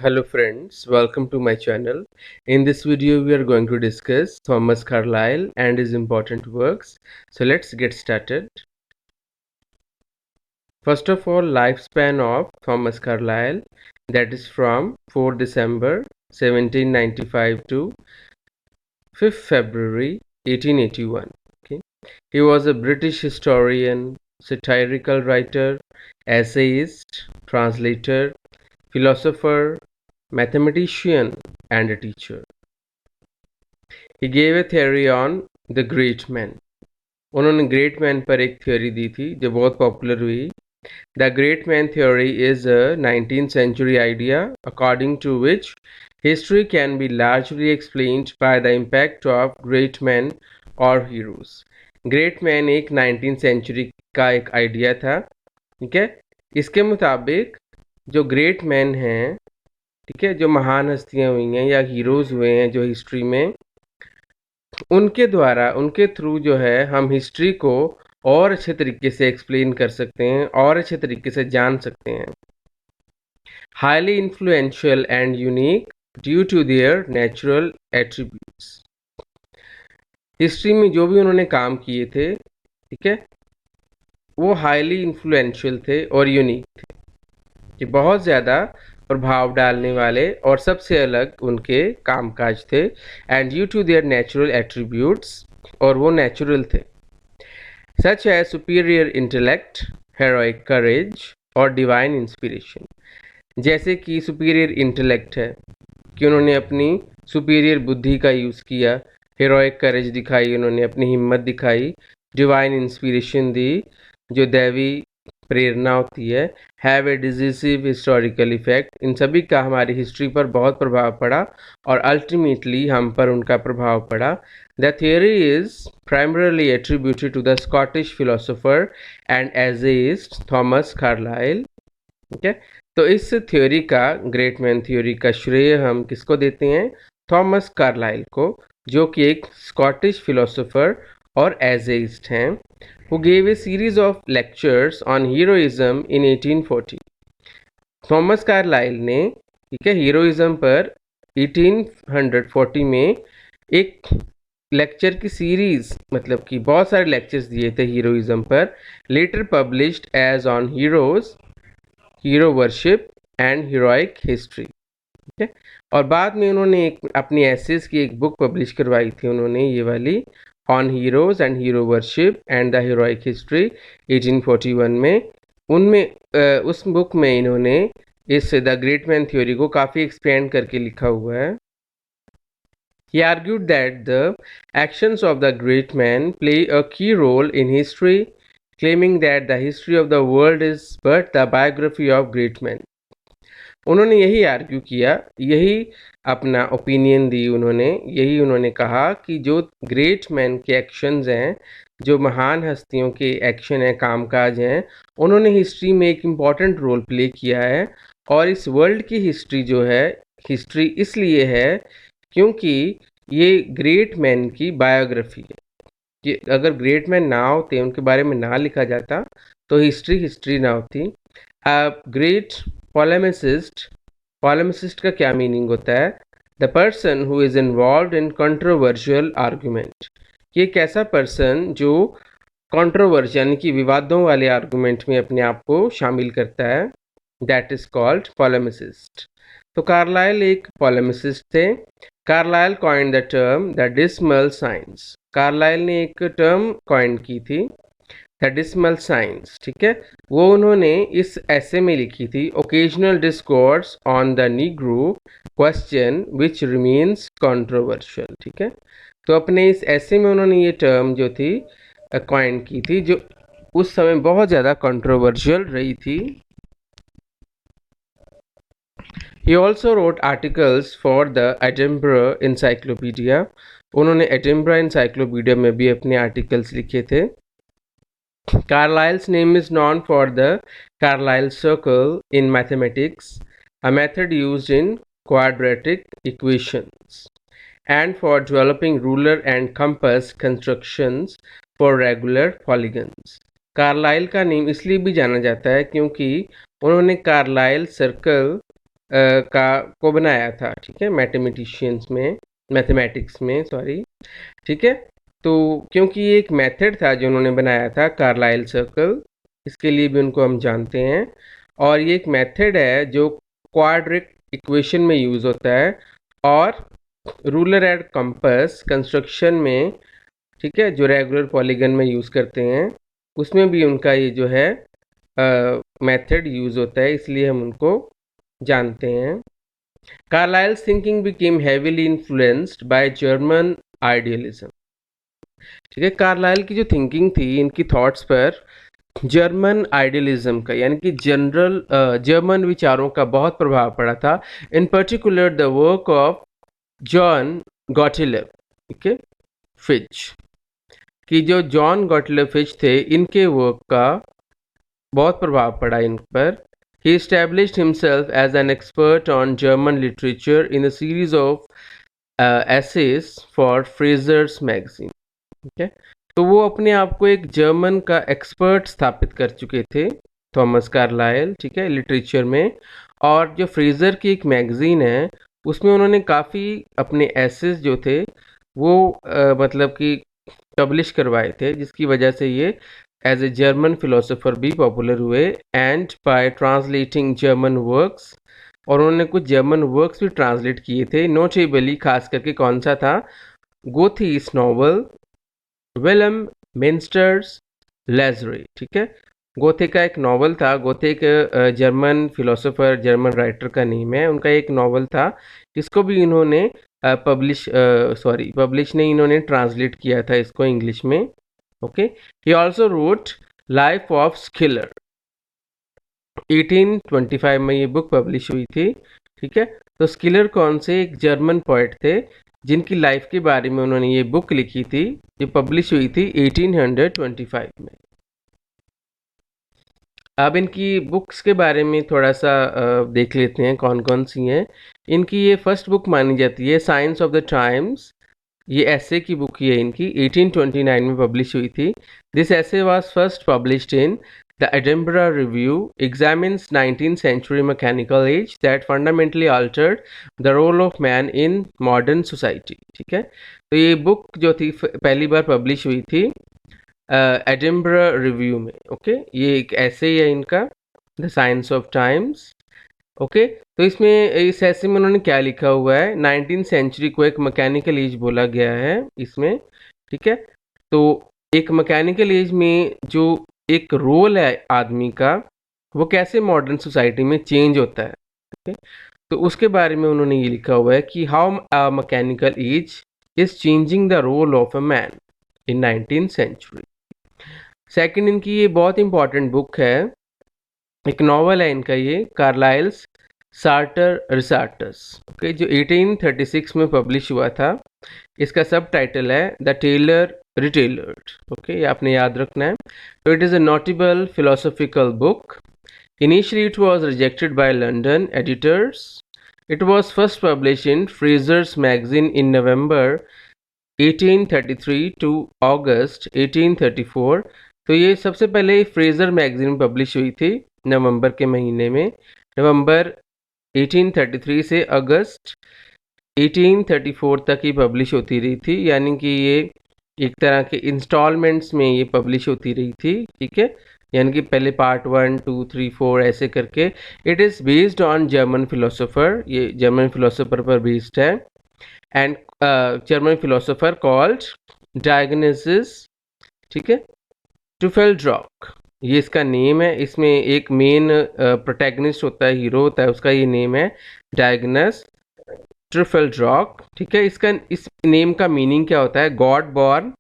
Hello friends, welcome to my channel. In this video we are going to discuss Thomas Carlyle and his important works. So let's get started. First of all, lifespan of Thomas Carlyle, that is from 4 December 1795 to 5th February 1881. Okay. He was a British historian, satirical writer, essayist, translator, philosopher, mathematician and a teacher. He gave a theory on the great man. उन्होंने great man पर एक theory दी थी जो बहुत popular हुई. The great man theory is a 19th century idea according to which history can be largely explained by the impact of great men or heroes. Great man एक 19th century का एक idea था. ठीक है, इसके मुताबिक जो ग्रेट मैन हैं, ठीक है, जो महान हस्तियां हुई हैं या हीरोज़ हुए हैं जो हिस्ट्री में, उनके द्वारा उनके थ्रू जो है हम हिस्ट्री को और अच्छे तरीके से एक्सप्लेन कर सकते हैं और अच्छे तरीके से जान सकते हैं. Highly influential and unique due to their natural attributes. History में जो भी उन्होंने काम किए थे, ठीक है, वो हाईली इन्फ्लुएंशियल थे और यूनिक थे, कि बहुत ज़्यादा प्रभाव डालने वाले और सबसे अलग उनके कामकाज थे. And due to their natural attributes, और वो नेचुरल थे, such as superior intellect, heroic courage और डिवाइन इंस्पिरेशन. जैसे कि सुपीरियर इंटेलेक्ट है कि उन्होंने अपनी सुपीरियर बुद्धि का यूज़ किया, हेरोइक करेज दिखाई, उन्होंने अपनी हिम्मत दिखाई, डिवाइन इंस्पिरेशन दी जो दैवी प्रेरणा होती है, have a decisive historical effect. इन सभी का हमारी हिस्ट्री पर बहुत प्रभाव पड़ा और अल्टीमेटली हम पर उनका प्रभाव पड़ा. The theory is primarily attributed to the Scottish philosopher and essayist Thomas Carlyle. ठीक है, तो इस थ्योरी का, ग्रेट मैन थ्योरी का श्रेय हम किसको देते हैं? थॉमस कार्लाइल को, जो कि एक स्कॉटिश फिलोसोफर और एसेइस्ट हैं, who gave a series of lectures on heroism in 1840. Thomas Carlyle ने, ठीक है, हीरोइज्म पर 1840 में एक लेक्चर की सीरीज, मतलब कि बहुत सारे लेक्चर्स दिए थे हीरोइज्म पर, later published as on heroes, hero worship and heroic history. ठीक है, और बाद में उन्होंने एक अपनी एसेस की एक बुक पब्लिश करवाई थी, उन्होंने ये वाली, on heroes and hero worship and the heroic history 1841 में. उनमें उस बुक में इन्होंने इस द ग्रेट मैन थ्योरी को काफ़ी एक्सपेंड करके लिखा हुआ है. He argued that the actions of the great man play a key role in history, claiming that the history of the world is but the biography of great men. उन्होंने यही argue किया, यही अपना opinion दी उन्होंने, यही उन्होंने कहा कि जो ग्रेट मैन के एक्शंस हैं, जो महान हस्तियों के एक्शन हैं, कामकाज हैं, उन्होंने हिस्ट्री में एक इम्पॉर्टेंट रोल प्ले किया है. और इस वर्ल्ड की हिस्ट्री जो है, हिस्ट्री इसलिए है क्योंकि ये ग्रेट मैन की बायोग्राफी है. कि अगर ग्रेट मैन ना होते, उनके बारे में ना लिखा जाता, तो हिस्ट्री ना होती. ग्रेट पोलेमिसिस्ट, पोलेमिसिस्ट का क्या मीनिंग होता है? The person who is involve in controversial argument. ये एक ऐसा पर्सन जो कंट्रोवर्सी यानी कि विवादों वाले आर्गूमेंट में अपने आप को शामिल करता है, दैट इज कॉल्ड पोलेमिसिस्ट. तो कार्लाइल एक पोलेमिसिस्ट थे. Carlyle coined the term the dismal science. Carlyle ने एक टर्म कॉइन की थी, द डिसमल साइंस. ठीक है, वो उन्होंने इस ऐसे में लिखी थी, occasional discourse on the Negro question which remains controversial. ठीक है, तो अपने इस ऐसे में उन्होंने ये टर्म जो थी कॉइन की थी, जो उस समय बहुत ज़्यादा कंट्रोवर्शियल रही थी. He also wrote articles for the Edinburgh Encyclopedia. उन्होंने एडिनबरा encyclopedia में भी अपने आर्टिकल्स लिखे थे. Carlyle's name is known for the Carlyle circle in mathematics, a method used in quadratic equations, and for developing ruler and compass constructions for regular polygons. Carlyle का name इसलिए भी जाना जाता है क्योंकि उन्होंने कार्लाइल सर्कल को बनाया था, ठीक है, मैथमेटिक्स में सॉरी, ठीक है। तो क्योंकि ये एक मेथड था जो उन्होंने बनाया था, कार्लाइल सर्कल, इसके लिए भी उनको हम जानते हैं। और ये एक मेथड है जो क्वाड्रिक इक्वेशन में यूज़ होता है और रूलर एंड कंपास कंस्ट्रक्शन में, ठीक है, जो रेगुलर पॉलीगन में यूज़ करते हैं उसमें भी उनका ये जो है मेथड यूज़ होता है, इसलिए हम उनको जानते हैं। Carlyle's thinking became heavily influenced by German idealism, ठीक है। कार्लाइल की जो थिंकिंग थी, इनकी थॉट्स पर जर्मन आइडियलिज्म का यानी कि जनरल जर्मन विचारों का बहुत प्रभाव पड़ा था। In particular the work of John Gottlieb, ठीक है, फिच, कि जो जॉन गॉटिलर फिच थे, इनके वर्क का बहुत प्रभाव पड़ा इन पर। He established himself as an expert on German literature in a series of essays for Fraser's magazine, ठीक है। तो वो अपने आप को एक जर्मन का एक्सपर्ट स्थापित कर चुके थे, थॉमस कार्लाइल, ठीक है, लिटरेचर में। और जो फ्रेजर की एक मैगजीन है, उसमें उन्होंने काफ़ी अपने एसेस जो थे वो मतलब कि पब्लिश करवाए थे, जिसकी वजह से ये एज ए जर्मन फिलोसोफर भी पॉपुलर हुए। And by translating German works, और उन्होंने कुछ जर्मन वर्क्स भी ट्रांसलेट किए थे। नोटेबली खास करके कौन सा था, गोथीस नॉवल, विलम मिन्स्टर्स लेजरे, ठीक है। गोथे का एक नॉवल था, गोथे एक जर्मन फिलोसोफर, जर्मन राइटर का नेम है, उनका एक नॉवल था, इसको भी इन्होंने पब्लिश नहीं, इन्होंने ट्रांसलेट किया था इसको इंग्लिश में, okay. He also wrote life of scalar, 1825 में ये बुक पब्लिश हुई थी, ठीक है। तो स्किलर कौन से, एक जर्मन पोएट थे जिनकी लाइफ के बारे में उन्होंने ये बुक लिखी थी, जो पब्लिश हुई थी 1825 में। अब इनकी बुक्स के बारे में थोड़ा सा देख लेते हैं कौन कौन सी हैं। इनकी ये फर्स्ट बुक मानी जाती है, साइंस ऑफ द टाइम्स, ये ऐसे की बुक ही है इनकी, 1829 में पब्लिश हुई थी। This essay was first published in the Edinburgh Review, examines 19th century mechanical age that fundamentally altered the role of man in modern society, ठीक है। तो ये बुक जो थी पहली बार पब्लिश हुई थी एडिनबरा रिव्यू में, ओके। ये एक ऐसे ही है इनका, the science of times, okay. तो इसमें इस ऐसे में उन्होंने क्या लिखा हुआ है, 19th सेंचुरी को एक मैकेनिकल एज बोला गया है इसमें, ठीक है। तो एक मैकेनिकल एज में जो एक रोल है आदमी का, वो कैसे मॉडर्न सोसाइटी में चेंज होता है, ठीक है। तो उसके बारे में उन्होंने ये लिखा हुआ है कि how a mechanical age is changing the role of a man in 19th century. Second, इनकी ये बहुत इंपॉर्टेंट बुक है, एक नॉवल है इनका ये, कार्लाइल्स सार्टर रिसार्टस, ओके, जो 1836 में पब्लिश हुआ था। इसका सब टाइटल है द टेलर रिटेलर्ड, ओके, ये आपने याद रखना है। तो it is a notable philosophical book. Initially it was rejected by London editors. It was first publish in Fraser's magazine in November 1833 to August 1834। तो ये सबसे पहले फ्रेजर मैगजीन में पब्लिश हुई थी नवंबर के महीने में, नवंबर 1833 से अगस्त 1834 तक ही पब्लिश होती रही थी, यानी कि ये एक तरह के इंस्टॉलमेंट्स में ये पब्लिश होती रही थी, ठीक है। यानी कि पहले पार्ट 1, 2, 3, 4 ऐसे करके। It is based on German philosopher, ये जर्मन फिलोसोफर पर बेस्ड है, and German philosopher called diagnosis, ठीक है, ट्यूफेल्ड्रॉक, ये इसका नेम है। इसमें एक मेन प्रोटैगनिस्ट होता है, हीरो होता है, उसका ये नेम है डायग्नस ट्यूफेल्ड्रॉक, ठीक है। इसका इस नेम का मीनिंग क्या होता है, गॉड बॉर्न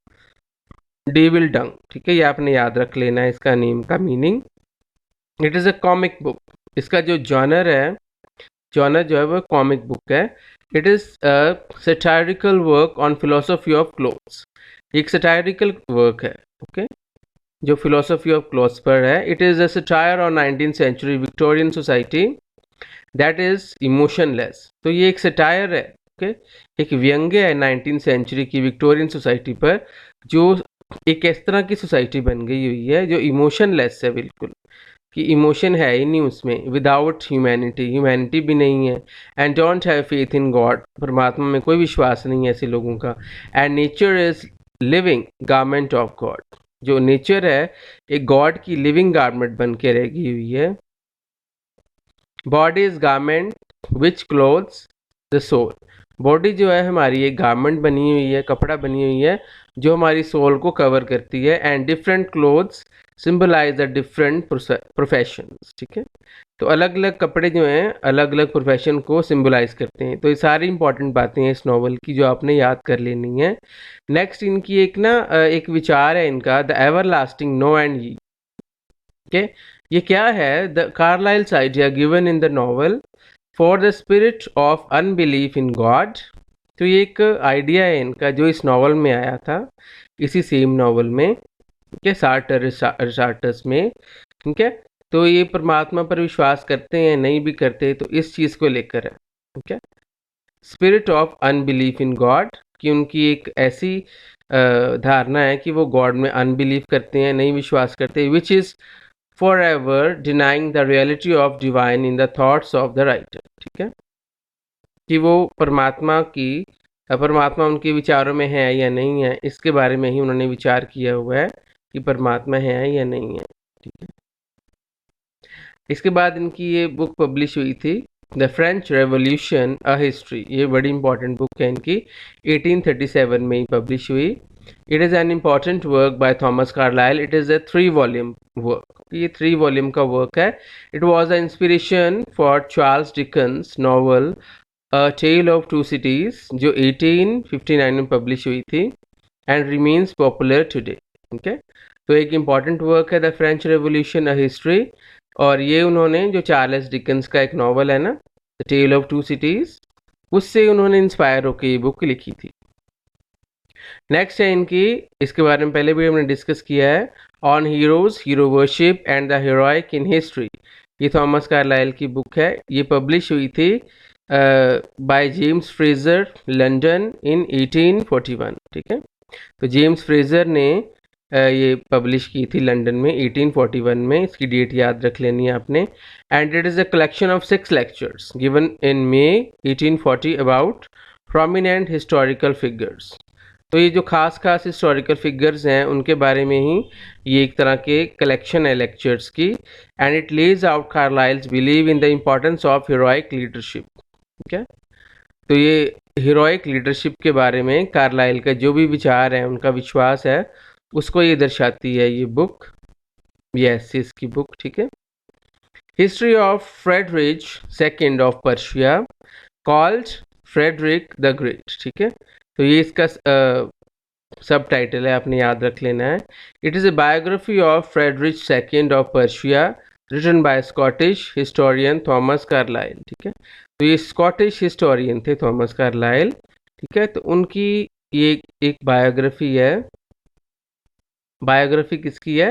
डेविल डंग, ठीक है, ये आपने याद रख लेना है इसका नेम का meaning. It is a comic book, इसका जो जॉनर है, जॉनर जो है वो कॉमिक बुक है। It is a satirical work on philosophy of clothes, एक सैटायरिकल वर्क है, ओके, जो फिलोसफी ऑफ क्लोथ्स पर है। It is a satire on 19th century Victorian society that is emotionless. तो ये एक सटायर है, ओके, एक व्यंग्य है 19th सेंचुरी की विक्टोरियन सोसाइटी पर, जो एक इस तरह की सोसाइटी बन गई हुई है जो इमोशनलेस है बिल्कुल, कि इमोशन है ही नहीं उसमें, विदाउट ह्यूमैनिटी भी नहीं है, and don't have faith in God, परमात्मा में कोई विश्वास नहीं है ऐसे लोगों का, and nature is living garment of God, जो नेचर है एक गॉड की लिविंग गारमेंट बन के रही हुई है। Body is garment which clothes the soul, body जो है हमारी एक गारमेंट बनी हुई है, कपड़ा बनी हुई है जो हमारी सोल को कवर करती है, and different clothes symbolize the different professions, ठीक है। तो अलग अलग कपड़े जो हैं अलग अलग प्रोफेशन को सिंबलाइज करते हैं। तो ये सारी इंपॉर्टेंट बातें हैं इस नॉवल की जो आपने याद कर लेनी है। नेक्स्ट इनकी एक ना एक विचार है इनका, the everlasting no and yea, okay. ये क्या है? The Carlyle's idea given in the novel for the spirit of unbelief in God. तो ये एक आइडिया है इनका जो इस नॉवल में आया था, इसी सेम नॉवल में, ठीक है, सार्टर्स में, ठीक है। तो ये परमात्मा पर विश्वास करते हैं नहीं भी करते, तो इस चीज़ को लेकर है, ठीक है। Spirit of unbelief in God, कि उनकी एक ऐसी धारणा है कि वो गॉड में अनबिलीव करते हैं, नहीं विश्वास करते, which is for ever denying the reality of divine in the thoughts of the writer, ठीक है, कि वो परमात्मा उनके विचारों में है या नहीं है, इसके बारे में ही उन्होंने विचार किया हुआ है कि परमात्मा है या नहीं है, ठीक है। इसके बाद इनकी ये बुक पब्लिश हुई थी, the French Revolution a history, ये बड़ी इंपॉर्टेंट बुक है इनकी, 1837 में ही पब्लिश हुई। It is an important work by Thomas Carlyle, it is a 3 volume work, ये 3 वॉल्यूम का वर्क है। It was a inspiration for Charles Dickens novel a tale of two cities, जो 1859 में पब्लिश हुई थी, एंड रिमेन्स पॉपुलर टुडे, ठीक है। तो एक इम्पॉर्टेंट वर्क है the French Revolution a history, और ये उन्होंने जो चार्ल्स डिकन्स का एक नॉवल है ना, the tale of two cities, उससे उन्होंने इंस्पायर होकर ये बुक लिखी थी। नेक्स्ट है इनकी, इसके बारे में पहले भी हमने डिस्कस किया है, on heroes, hero worship and the heroic in history, ये थॉमस कार्लाइल की बुक है। ये पब्लिश हुई थी बाय जेम्स फ्रेजर लंदन इन 1841, ठीक है। तो जेम्स फ्रेजर ने ये पब्लिश की थी लंदन में 1841 में, इसकी डेट याद रख लेनी है आपने। And it is a collection of 6 lectures given in may 1840 about prominent historical figures. तो ये जो खास हिस्टोरिकल फिगर्स हैं उनके बारे में ही ये एक तरह के कलेक्शन है लेक्चर्स की। And it lays out Carlyle's believe in the importance of heroic leadership, ठीक है। तो ये हीरोइक लीडरशिप के बारे में कार्लाइल का जो भी विचार है, उनका विश्वास है, उसको ये दर्शाती है ये बुक, यस इसकी बुक, ठीक है। History of Frederick second of Persia called Frederick the great, ठीक है। तो ये इसका सब टाइटल है, आपने याद रख लेना है। It is a biography of Frederick second of Persia written by Scottish historian Thomas Carlyle, ठीक है। तो ये स्कॉटिश हिस्टोरियन थे थॉमस कार्लाइल, ठीक है। तो उनकी ये एक बायोग्राफी है। बायोग्राफी किसकी है?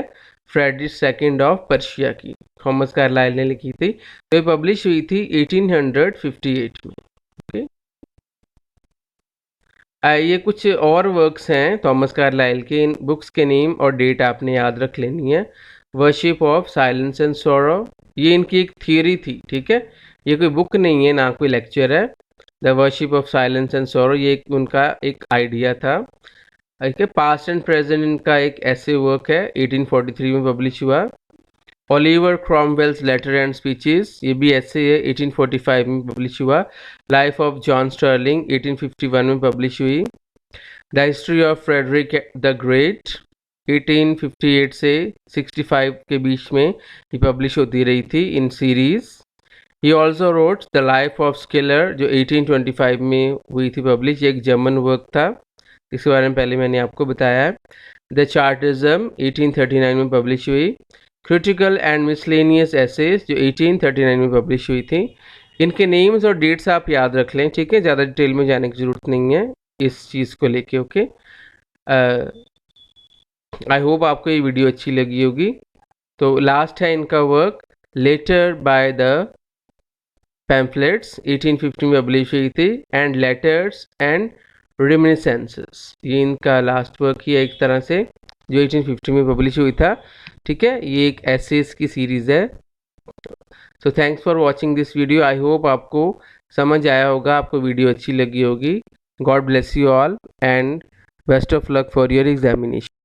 फ्रेडरिक सेकंड ऑफ पर्शिया की, थॉमस कार्लाइल ने लिखी थी। तो ये पब्लिश हुई थी 1858 में, ओके। ये कुछ और वर्क्स हैं थॉमस कार्लाइल के, इन बुक्स के नेम और डेट आपने याद रख लेनी है। वर्शिप ऑफ साइलेंस एंड सोरो, ये इनकी एक थियरी थी, ठीक है, ये कोई बुक नहीं है ना कोई लेक्चर है। The worship of silence and सोरो, ये उनका एक आइडिया था, ठीक है। पास्ट एंड प्रेजेंट इनका एक ऐसे वर्क है, 1843 में पब्लिश हुआ। ओलिवर क्रॉमवेल्स लेटर एंड स्पीचेस, ये भी ऐसे है, 1845 में पब्लिश हुआ। लाइफ ऑफ जॉन स्टर्लिंग 1851 में पब्लिश हुई। The history of Frederick the great 1858 से 65 के बीच में ये पब्लिश होती रही थी in series. He also wrote the life of scalar, जो 1825 में हुई थी पब्लिश, ये एक जर्मन वर्क था, इसके बारे में पहले मैंने आपको बताया है। द चार्टिज्म 1839 में पब्लिश हुई। क्रिटिकल एंड मिसलेनियस एसेज, जो 1839 में पब्लिश हुई थी। इनके नेम्स और डेट्स आप याद रख लें, ठीक है, ज़्यादा डिटेल में जाने की ज़रूरत नहीं है इस चीज़ को लेके, ओके। आई होप आपको ये वीडियो अच्छी लगी होगी। तो लास्ट है इनका work later by the pamphlets, 1850 में पब्लिश हुई थी, एंड लेटर्स एंड रिमिनिसेंसेस, ये इनका लास्ट वर्क ही है एक तरह से। जो 1850 में पब्लिश हुई था। ठीक है, ये एक एसेस की सीरीज़ है। So thanks for watching this video. I hope आपको समझ आया होगा, आपको वीडियो अच्छी लगी होगी। God bless you all and best of luck for your examination.